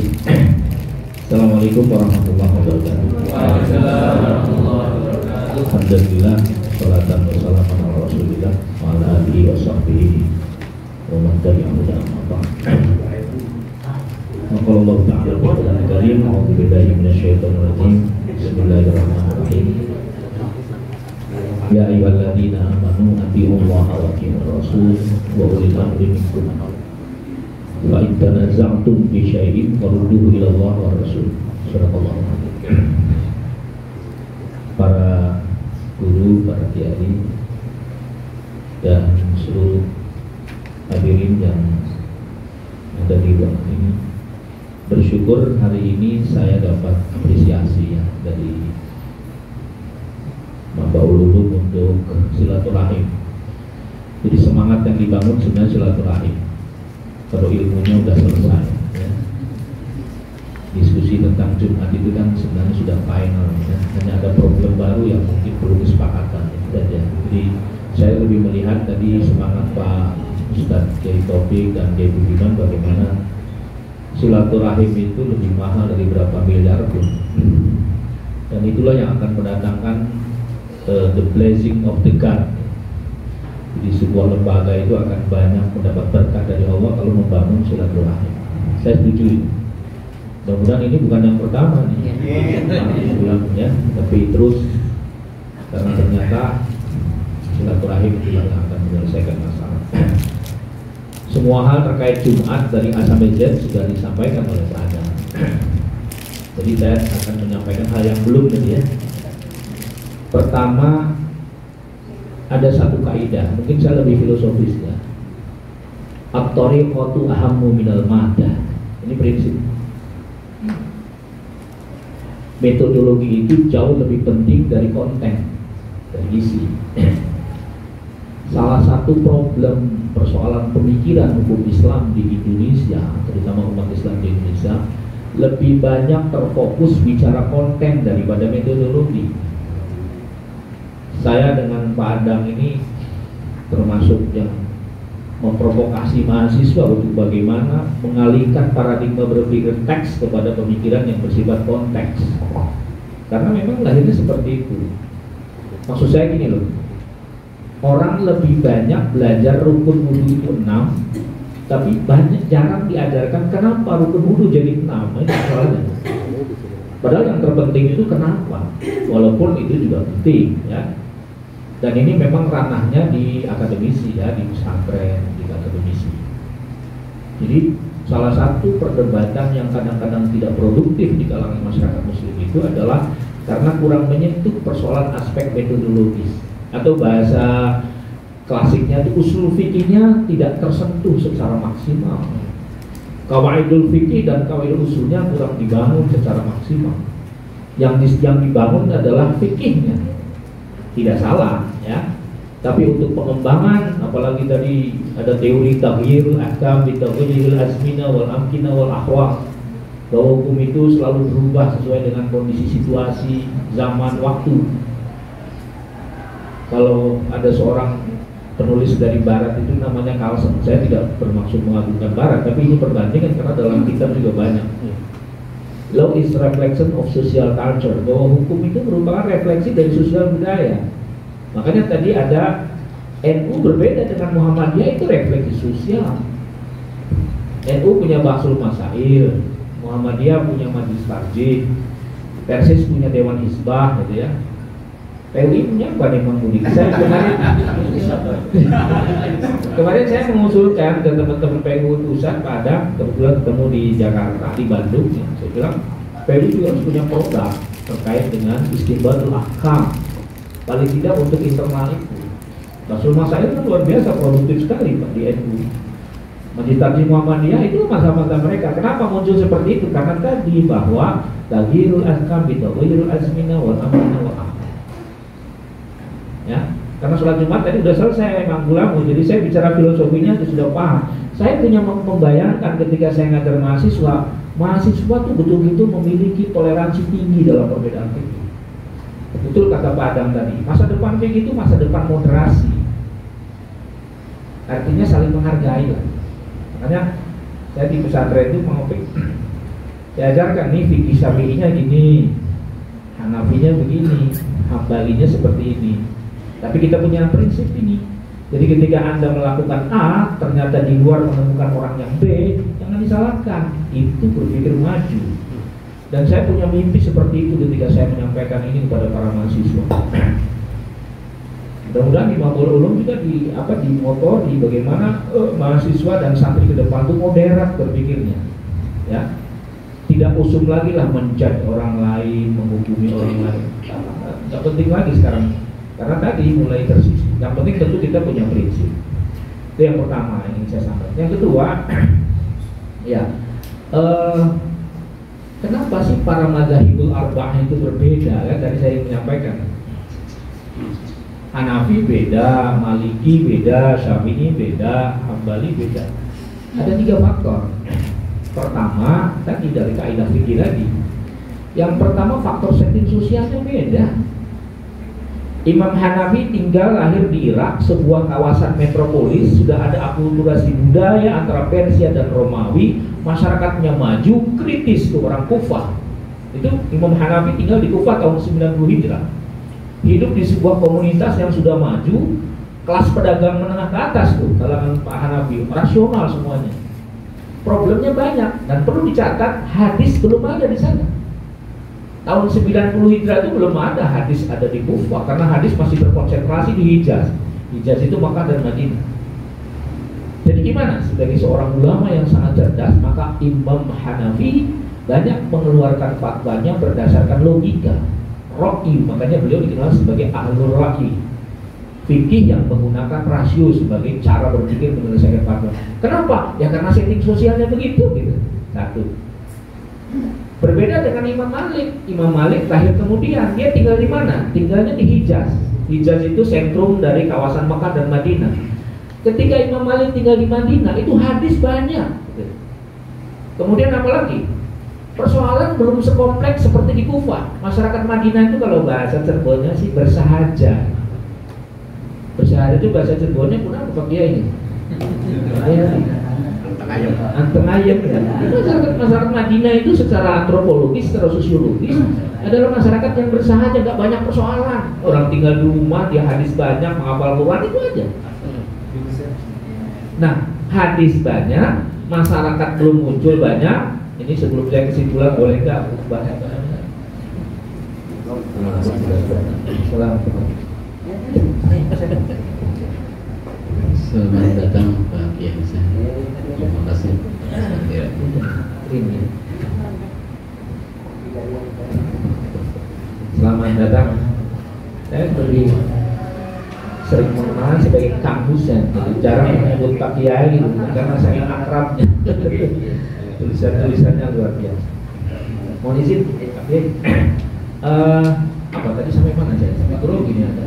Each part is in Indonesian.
Assalamualaikum warahmatullahi wabarakatuh. Alhamdulillah, salatan wassalamu ala rasulillah wa ala alihi wa sahbihi wa man tabi'ahu ila Maqala Allah ta'ala bi Qur'anil Karim. A'udzu billahi minasyaitonir rajim. Bismillahirrahmanirrahim. Ya ayyuhalladzina amanu atti'ullaha wa atti'ur rasul wa ulil amri minkum. Wa in tanaza'tum fi syai'in farudduhu ila Allah wa rasul. Subhanallah. Para guru, para kiai dan seluruh hadirin yang ada di ruangan ini, bersyukur hari ini saya dapat apresiasi ya dari Bapak Ululum untuk silaturahim. Jadi semangat yang dibangun sebenarnya silaturahim. Kalau ilmunya sudah selesai ya. Diskusi tentang Jumat itu kan sebenarnya sudah final ya. Hanya ada problem baru yang mungkin perlu kesepakatan ya. Jadi saya lebih melihat tadi semangat Pak Ustadz Kiai Taufik dan Kiai Budiman bagaimana silaturahim itu lebih mahal dari berapa miliar pun. Dan itulah yang akan mendatangkan the blessing of the God. Jadi sebuah lembaga itu akan banyak mendapat berkat dari Allah kalau membangun silaturahim. Saya setuju. Mudah-mudahan ini bukan yang pertama nih, ya, tapi terus karena ternyata silaturahim itu yang akan menyelesaikan masalah. Semua hal terkait Jumat dari A sampai Z sudah disampaikan oleh Pak Adam. Jadi saya akan menyampaikan hal yang belum tadi ya. Pertama, ada satu kaidah, mungkin saya lebih filosofis ya. At-thariqatu ahammu minal madah. Ini prinsip. Metodologi itu jauh lebih penting dari konten, dari isi. Salah satu problem persoalan pemikiran hukum Islam di Indonesia, terutama umat Islam di Indonesia, lebih banyak terfokus bicara konten daripada metodologi. Saya dengan Pak Adang ini termasuk yang memprovokasi mahasiswa untuk bagaimana mengalihkan paradigma berpikir teks kepada pemikiran yang bersifat konteks. Karena memang lahirnya seperti itu. Maksud saya gini loh, orang lebih banyak belajar rukun wudu itu 6, tapi jarang diajarkan kenapa rukun wudu jadi 6. Ini soalnya. Padahal yang terpenting itu kenapa, walaupun itu juga penting ya. Dan ini memang ranahnya di akademisi ya, di pesantren, di akademisi. Jadi salah satu perdebatan yang kadang-kadang tidak produktif di kalangan masyarakat muslim itu adalah karena kurang menyentuh persoalan aspek metodologis, atau bahasa klasiknya itu usul fikihnya tidak tersentuh secara maksimal. Qawaidul fikih dan qawaidul usulnya kurang dibangun secara maksimal. Yang dibangun adalah fikihnya. Tidak salah ya, tapi untuk pengembangan, apalagi tadi ada teori taghyirul ahkam bi taghyiril azmina wal amkina wal ahwal, bahwa hukum itu selalu berubah sesuai dengan kondisi situasi, zaman, waktu. Kalau ada seorang penulis dari barat itu namanya Carlson, saya tidak bermaksud mengagungkan barat, tapi ini perbandingan karena dalam kitab juga banyak. Law is reflection of social culture, bahwa hukum itu merupakan refleksi dari sosial budaya. Makanya tadi ada NU berbeda dengan Muhammadiyah, itu refleksi sosial. NU punya Bahsul Masail, Muhammadiyah punya Majlis Tarjih, Persis punya Dewan Hizbah gitu ya. PUI punya apa nih Bang Budi? Saya kemarin saya mengusulkan ke teman-teman PUI pusat, pada kebetulan ketemu di Jakarta, di Bandung ya. Saya bilang PUI juga harus punya produk terkait dengan istinbatul ahkam, paling tidak untuk internal itu. Bahsul Masail kan luar biasa produktif sekali Pak di NU. Majlis Tarjih Muhammadiyah itu masa-masa mereka. Kenapa muncul seperti itu? Karena tadi bahwa taghyirul ahkam bi taghyirul azmina wal amkina wal ahwal. Ya, karena sholat Jumat tadi udah selesai manggulamu, jadi saya bicara filosofinya sudah paham. Saya punya membayangkan ketika saya ngajar mahasiswa tuh betul-betul memiliki toleransi tinggi dalam perbedaan fikih. Betul kata Pak Adam tadi, masa depan fikih itu masa depan moderasi. Artinya saling menghargai lah. Makanya saya di pesantren itu Diajarkan nih fikih Syafi'inya gini, Hanafinya begini, Hambalinya seperti ini. Tapi kita punya prinsip ini. Jadi ketika Anda melakukan A, ternyata di luar menemukan orang yang B, jangan disalahkan. Itu berpikir maju. Dan saya punya mimpi seperti itu ketika saya menyampaikan ini kepada para mahasiswa. Mudah-mudahan di Mabul Ulum juga di moto di bagaimana mahasiswa dan santri ke depan itu moderat berpikirnya, ya. Tidak usum lagi lah menjudge orang lain, menghukumi orang lain. Tidak penting lagi sekarang, karena tadi mulai tersisi. Yang penting tentu kita punya prinsip. Itu yang pertama yang ingin saya sampaikan. Yang kedua, ya, kenapa sih para mazhabul arba'ah itu berbeda? Kan tadi saya menyampaikan. Hanafi beda, Maliki beda, Syafi'i beda, Hambali beda. Ada 3 faktor. Pertama, tadi dari kaidah fikih tadi. Yang pertama faktor setting sosialnya beda. Imam Hanafi tinggal lahir di Irak, sebuah kawasan metropolis, sudah ada akulturasi budaya antara Persia dan Romawi, masyarakatnya maju, kritis tuh orang Kufah. Itu Imam Hanafi tinggal di Kufah tahun 90 Hijrah. Hidup di sebuah komunitas yang sudah maju, kelas pedagang menengah ke atas tuh, kalangan Pak Hanafi, rasional semuanya. Problemnya banyak dan perlu dicatat, hadis belum ada di sana. Tahun 90 Hijrah itu belum ada hadis ada di Kufah, karena hadis masih berkonsentrasi di Hijaz. Hijaz itu Makkah dan Madinah. Jadi gimana? Sebagai seorang ulama yang sangat cerdas, maka Imam Hanafi banyak mengeluarkan fatwanya berdasarkan logika. Roki, makanya beliau dikenal sebagai ahlul roki. Fikih yang menggunakan rasio sebagai cara berpikir menyelesaikan fatwa. Kenapa? Ya karena setting sosialnya begitu gitu. Satu. Berbeda dengan Imam Malik. Imam Malik lahir kemudian, dia tinggal di mana? Tinggalnya di Hijaz. Hijaz itu sentrum dari kawasan Makkah dan Madinah. Ketika Imam Malik tinggal di Madinah, itu hadis banyak. Kemudian apa lagi? Persoalan belum sekompleks seperti di Kufah. Masyarakat Madinah itu kalau bahasa Cirebonnya sih bersahaja. Bersahaja itu bahasa Cirebonnya kenapa Pak Kiai ini? Anteng ayam ya. Masyarakat Madinah itu secara antropologis, secara sosiologis adalah masyarakat yang bersahaja, nggak banyak persoalan. Orang tinggal di rumah, dia hadis banyak, menghafal Quran, itu aja. Nah, hadis banyak, masyarakat belum muncul banyak. Ini sebelum saya kesimpulan, boleh nggak aku bahas? Selamat datang Pak Kiai Hasan. Terima kasih. Selamat datang. Saya lebih sering mengenal sebagai Kang Husen, jadi jarang menyebut Pak Kiai karena saya akrabnya. Tulisan-tulisannya luar biasa. Mohon izin, apa tadi sampai mana saya? Sampai turun gini ada.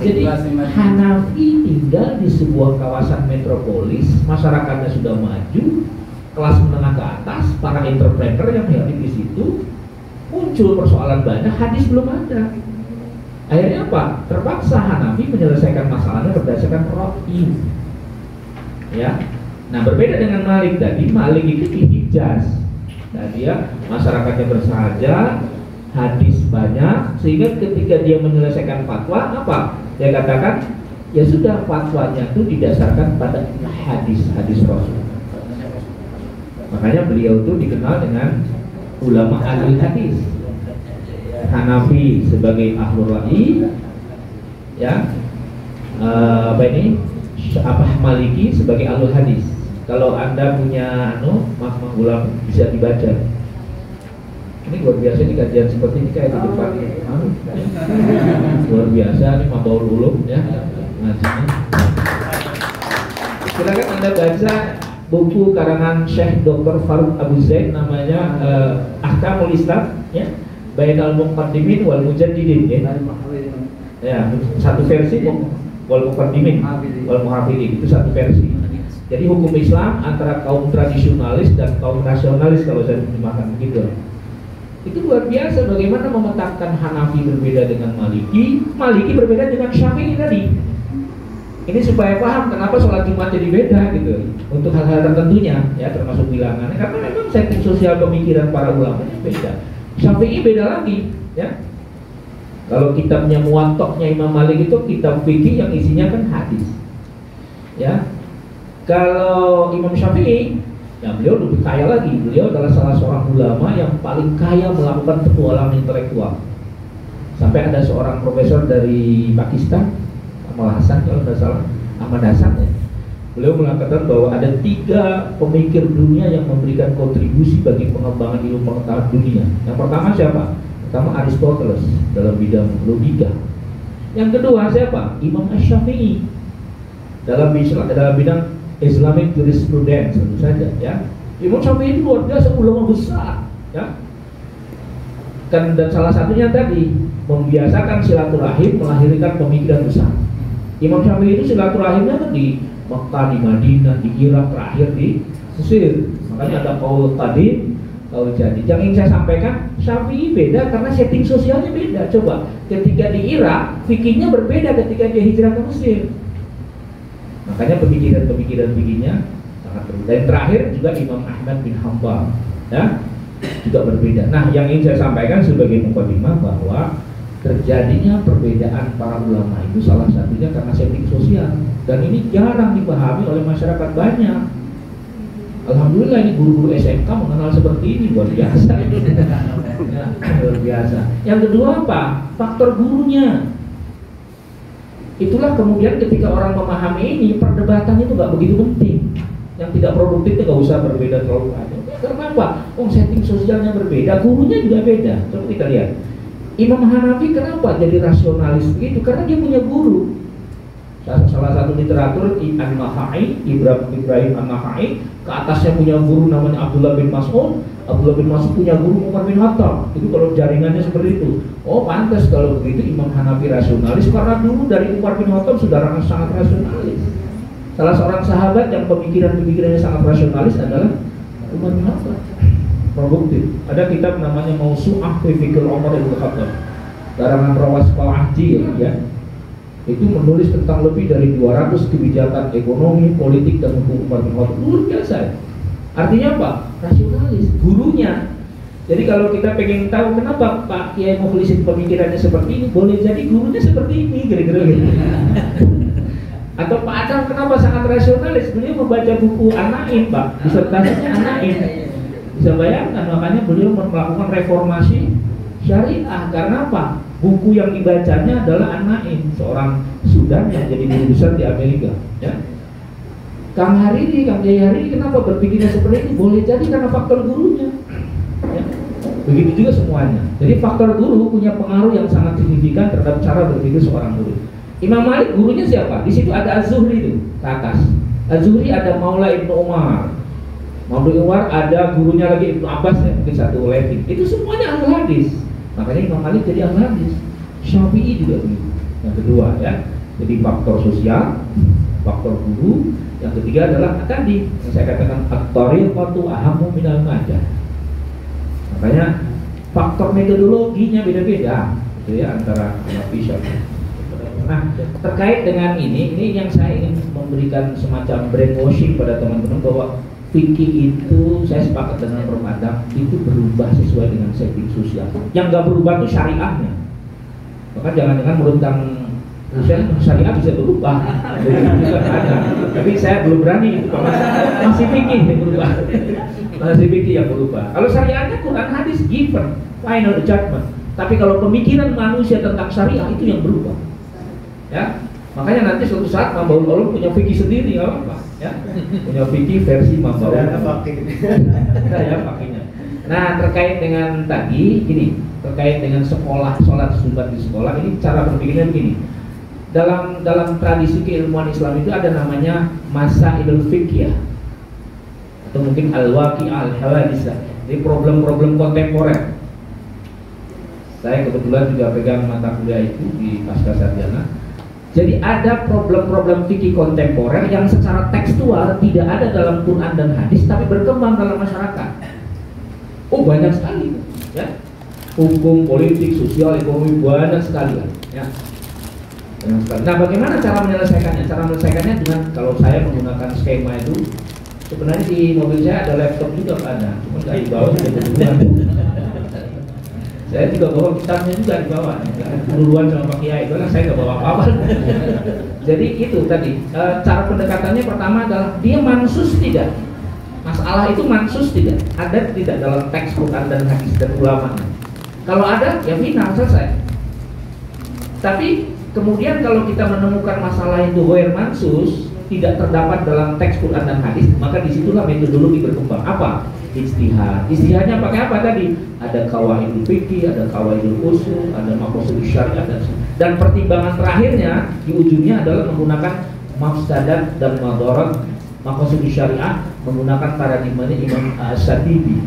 Jadi Hanafi tinggal di sebuah kawasan metropolis, masyarakatnya sudah maju, kelas menengah ke atas, para entrepreneur yang hidup di situ, muncul persoalan banyak, hadis belum ada. Akhirnya apa? Terpaksa Hanafi menyelesaikan masalahnya berdasarkan ro'i. Ya. Nah, berbeda dengan Malik tadi, Malik itu di Hijaz. Nah, dia masyarakatnya bersahaja, hadis banyak, sehingga ketika dia menyelesaikan fatwa, apa? Dia katakan, ya sudah, fatwanya itu didasarkan pada hadis Rasul. Makanya beliau itu dikenal dengan ulama ahli hadis. Hanafi sebagai ahlul ra'i, ya, Maliki sebagai ahlul hadis. Kalau Anda punya Mas Manggulam bisa dibaca. Ini luar biasa nih kajian seperti ini kayak di depan. Luar biasa nih Mabaul Ulum ya. Ngajinya. Silakan Anda baca buku karangan Syekh Dr. Faruk Abu Zaid namanya Ahkamul Islam ya. Bainal Muqaddimin wal Mujaddidin ya. Ya, satu versi wal Muqaddimin wal Muhafidin itu satu versi. Jadi hukum Islam antara kaum tradisionalis dan kaum nasionalis kalau saya terjemahkan begitu. Itu luar biasa bagaimana memetakan Hanafi berbeda dengan Maliki, Maliki berbeda dengan Syafi'i tadi. Ini supaya paham kenapa sholat Jumat jadi beda gitu untuk hal-hal tertentunya ya, termasuk bilangannya, karena memang setting sosial pemikiran para ulamanya beda. Syafi'i beda lagi ya. Kalau kitabnya Muwatta'nya Imam Malik itu kitab fikih yang isinya kan hadis ya. Kalau Imam Syafi'i ya, beliau lebih kaya lagi. Beliau adalah salah seorang ulama yang paling kaya melakukan petualangan intelektual. Sampai ada seorang profesor dari Pakistan, Amal Hasan kalau tidak salah, Ahmad Hasan ya. Beliau mengatakan bahwa ada 3 pemikir dunia yang memberikan kontribusi bagi pengembangan ilmu pengetahuan dunia. Yang pertama siapa? Pertama Aristoteles dalam bidang logika. Yang kedua siapa? Imam Asy-Syafi'i dalam bidang Islamic jurisprudence tentu saja ya. Imam Syafi'i itu luar biasa ulama besar ya. Dan salah satunya tadi membiasakan silaturahim melahirkan pemikiran besar. Imam Syafi'i itu silaturahimnya kan di Mekah, di Madinah, di Irak, terakhir di Mesir. Makanya ada qaul qadim, qaul jadid. Yang ingin saya sampaikan, Syafi'i beda karena setting sosialnya beda. Coba, ketika di Irak, fikihnya berbeda ketika dia hijrah ke Mesir. Makanya pemikiran-pemikiran fikihnya sangat berbeda. Dan terakhir juga Imam Ahmad bin Hanbal, ya, juga berbeda. Nah, yang ingin saya sampaikan sebagai mukadimah bahwa terjadinya perbedaan para ulama itu salah satunya karena setting sosial, dan ini jarang dipahami oleh masyarakat banyak. Alhamdulillah ini guru-guru SMK mengenal seperti ini, luar biasa. Ya, luar biasa. Yang kedua apa? Faktor gurunya. Itulah kemudian ketika orang memahami ini, perdebatan itu gak begitu penting. Yang tidak produktif itu gak usah berbeda terlalu banyak. Karena apa? Oh, setting sosialnya berbeda, gurunya juga beda. Coba kita lihat. Imam Hanafi kenapa jadi rasionalis begitu? Karena dia punya guru. Salah satu literatur An-Nakhai, Ibrahim An-Nakhai, ke atasnya punya guru namanya Abdullah bin Mas'ud. Abdullah bin Mas'ud punya guru Umar bin Khattab. Itu kalau jaringannya seperti itu. Oh, pantas kalau begitu Imam Hanafi rasionalis, karena dulu dari Umar bin Khattab sudah sangat rasionalis. Salah seorang sahabat yang pemikirannya sangat rasionalis adalah Umar bin Khattab. Produktif. Ada kitab namanya Mausu'ah fi Fikr Umar bin Khattab, karangan Rawas Al-Ahdi ya. Itu menulis tentang lebih dari 200 kebijakan ekonomi, politik dan hukum Umar bin Khattab. Luar biasa. Artinya apa? Rasionalis, gurunya. Jadi kalau kita pengen tahu kenapa Pak Kiai Mukhlisin pemikirannya seperti ini, boleh jadi gurunya seperti ini, kira-kira gitu. Atau Pak Adam kenapa sangat rasionalis? Beliau membaca buku An-Naim, Pak. Disertasinya An-Naim. Bisa bayangkan, makanya beliau melakukan reformasi syariah. Karena apa? Buku yang dibacanya adalah An-Naim, seorang Sudan yang jadi guru besar di Amerika ya. Kang Kiai Hariri kenapa berpikirnya seperti ini? Boleh jadi karena faktor gurunya ya. Begitu juga semuanya. Jadi faktor guru punya pengaruh yang sangat signifikan terhadap cara berpikir seorang guru. Imam Malik gurunya siapa? Di situ ada Az-Zuhri itu ke atas. Az-Zuhri ada Maula Ibnu Umar. Maula Umar ada gurunya lagi Ibnu Abbas ya, mungkin satu level. Itu semuanya ahli hadis. Makanya Imam Malik jadi ahli hadis. Syafi'i juga begitu. Yang kedua ya. Jadi faktor sosial, faktor guru. Yang ketiga adalah tadi yang saya katakan at-tariqatu ahammu minal madah. Makanya faktor metodologinya beda-beda gitu ya antara Hanafi Syafi'i. Nah, terkait dengan ini yang saya ingin memberikan semacam brainwashing pada teman-teman bahwa fikih itu, saya sepakat dengan Prof. Adam, itu berubah sesuai dengan setting sosial. Yang nggak berubah itu syariahnya. Bahkan jangan-jangan menurut Kang Hussein syariah bisa berubah. Tapi saya belum berani itu, masih fikih yang berubah. Masih fikih yang berubah. Kalau syariahnya Quran hadis given, final judgment. Tapi kalau pemikiran manusia tentang syariah itu yang berubah. Ya, makanya nanti suatu saat Mambaul Ulum punya fikih sendiri, nggak apa-apa. Ya, punya fikih versi Mambaul Ulum. Ya, pakainya. Nah, terkait dengan tadi, gini, terkait dengan sekolah, sholat sunat di sekolah, ini cara berpikirnya begini. Dalam tradisi keilmuan Islam itu ada namanya masailul fiqh atau mungkin al-waqi'ah al-hawadisah. Jadi problem-problem kontemporer. Saya kebetulan juga pegang mata kuliah itu di Pasca Sarjana. Jadi ada problem-problem fikih kontemporer yang secara tekstual tidak ada dalam Quran dan hadis tapi berkembang dalam masyarakat. Oh, banyak sekali ya. Hukum, politik, sosial, ekonomi banyak sekali ya. Nah, bagaimana cara menyelesaikannya? Cara menyelesaikannya dengan, kalau saya menggunakan skema itu, sebenarnya di mobil saya ada laptop juga ada, cuma nggak dibawa sudah berbulan. Saya juga bawa kitabnya juga dibawa, duluan sama Pak Kiai, karena saya nggak bawa apa-apa. Jadi itu tadi, cara pendekatannya pertama adalah dia mansus tidak? Masalah itu mansus tidak? Ada tidak dalam teks Quran dan hadis dan ulama? Kalau ada, ya final, selesai. Tapi kemudian kalau kita menemukan masalah itu ghair mansus, tidak terdapat dalam teks Quran dan hadis, maka disitulah metodologi berkembang. Apa? Ijtihad. Ijtihadnya pakai apa tadi? Ada qawaidul fikih, ada qawaidul usul, ada maqasid syariat, dan pertimbangan terakhirnya di ujungnya adalah menggunakan mafsadat dan madarat maqasid syariah, menggunakan paradigmanya Imam As-Sadibi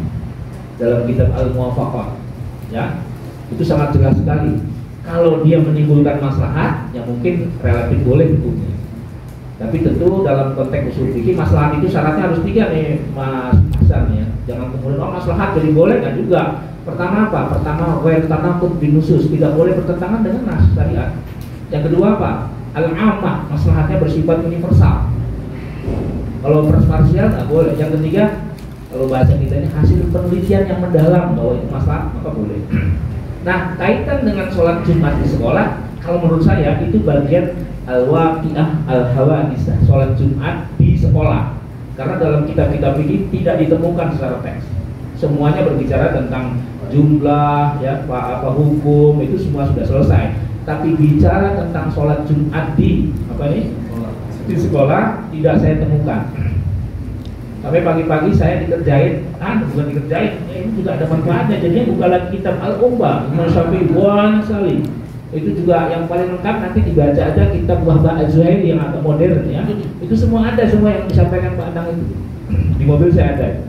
dalam kitab Al-Muwafaqah. Ya, itu sangat jelas sekali. Kalau dia menimbulkan maslahat, ya mungkin relatif boleh hukumnya. Tapi tentu dalam konteks usul fikih, maslahat itu syaratnya harus 3 nih, Mas Hasan ya. Jangan kemudian maslahat jadi boleh, kan juga. Pertama apa? Pertama, ghair tanaqud bin nusus, tidak boleh bertentangan dengan nas syariat. Yang kedua apa? Al-ammah, maslahatnya bersifat universal. Kalau parsial nggak boleh. Yang ketiga, kalau bahasa kita ini hasil penelitian yang mendalam bahwa itu maslahat, maka boleh. Nah, kaitan dengan sholat Jumat di sekolah, kalau menurut saya itu bagian al-waqi'ah al-hawadisah, sholat Jumat di sekolah. Karena dalam kitab-kitab ini tidak ditemukan secara teks. Semuanya berbicara tentang jumlah, ya, apa hukum, itu semua sudah selesai. Tapi bicara tentang sholat Jumat di apa ini? Di sekolah tidak saya temukan. Sampai pagi-pagi saya dikerjain, bukan dikerjain, ya ini juga ada manfaatnya. Jadinya buka lagi kitab Al-Umbah, Imam Syafi'i banyak sekali. Itu juga yang paling lengkap, nanti dibaca aja kitab Wahbah Az-Zuhaili yang agak modern ya. Itu semua ada, semua yang disampaikan Pak Anang itu. Di mobil saya ada.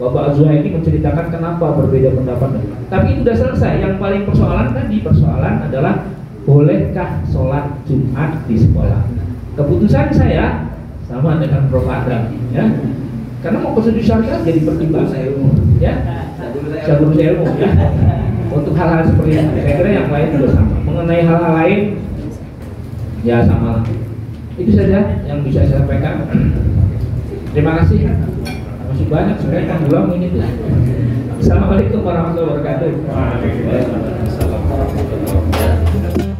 Wahbah Az-Zuhaili menceritakan kenapa berbeda pendapat. Tapi itu sudah selesai. Yang paling persoalan adalah bolehkah sholat Jumat di sekolah? Keputusan saya sama dengan Prof. Adam ya. Karena mau konstitusi syariat jadi pertimbangan ilmu ya. Cabut ilmu ya. Untuk hal-hal seperti itu, saya kira yang lain juga sama. Mengenai hal-hal lain, ya sama. Itu saja yang bisa saya sampaikan. Terima kasih. Masih banyak sebenarnya yang belum ini tuh. Assalamualaikum warahmatullahi wabarakatuh. Waalaikumsalam warahmatullahi wabarakatuh.